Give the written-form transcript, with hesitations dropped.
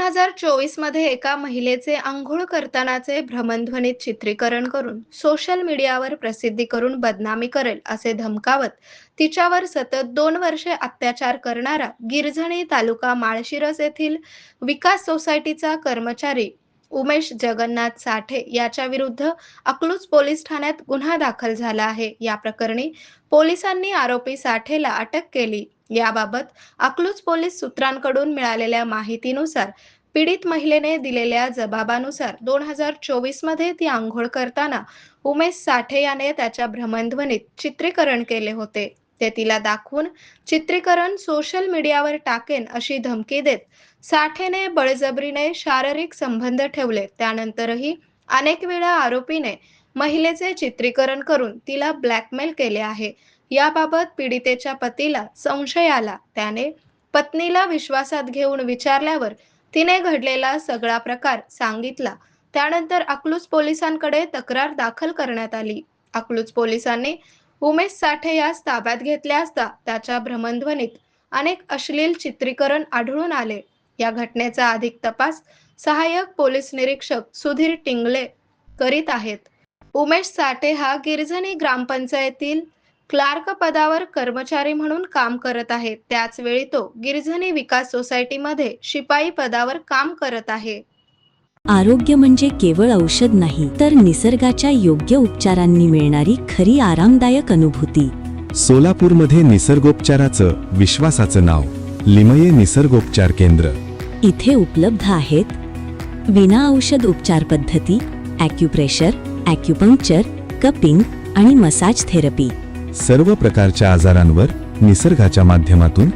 2024 मध्ये एका महिलेचे अंघोळ करतानाचे भ्रमणध्वनीत चित्रीकरण करून सोशल मीडियावर प्रसिद्धी करून बदनामी करेल असे धमकावत तिच्यावर सतत 2 वर्षे अत्याचार करणारा गिरझणी तालुका माळशिरस येथील विकास सोसायटीचा कर्मचारी उमेश जगन्नाथ साठे याच्या विरुद्ध अकलूज पोलीस ठाण्यात गुन्हा दाखल झाला आहे। या प्रकरणी पोलिसांनी आरोपी साठेला अटक केली। याबाबत अकलूज पोलीस सूत्रांकडून मिळालेल्या माहितीनुसार पीडित महिलेने दिलेल्या जबाबानुसार 2024 मध्ये ती आंघोळ करताना उमेश साठे याने त्याच्या भ्रमणध्वनीत चित्रीकरण केले होते। ते तिला दाखवून चित्रीकरण सोशल मीडियावर टाकेन अशी धमकी देत साठेने बळजबरीने शारीरिक संबंध ठेवले। त्यानंतरही अनेक वेळा आरोपीने महिलेचे चित्रीकरण करून तिला ब्लॅकमेल केले आहे। याबाबत पीडितेच्या पतीला संशय आला। त्याने पत्नीला विश्वासात घेऊन विचारल्यावर तिने घडलेला सगळा प्रकार सांगितला। त्यानंतर अकलूज पोलिसांकडे तक्रार दाखल करण्यात आली। अकलूज पोलिसांनी उमेश साठे यास ताब्यात घेतले असता त्याच्या भ्रमणध्वनीत अनेक अश्लील चित्रीकरण आढळून आले। या घटनेचा अधिक तपास सहाय्यक पोलीस निरीक्षक सुधीर टिंगले करीत आहेत। उमेश साठे हा गिरझणी ग्रामपंचायतील क्लार्क पदावर कर्मचारी म्हणून काम करत आहे। त्याच वेळी तो गिरझणी विकास सोसायटीमध्ये शिपाई पदावर काम करत आहे। आरोग्य म्हणजे केवळ औषध नाही, तर निसर्गाच्या योग्य उपचारांनी मिळणारी खरी आरामदायक अनुभूती। सोलापूरमध्ये निसर्गोपचाराचं विश्वासाचं नाव लिमये निसर्गोपचार केंद्र। इथे उपलब्ध आहेत विना औषध उपचार पद्धती, ॲक्युप्रेशर, ॲक्युपंक्चर, कपिंग आणि मसाज थेरपी। सर्व प्रकारच्या आजारांवर निसर्गाच्या माध्यमातून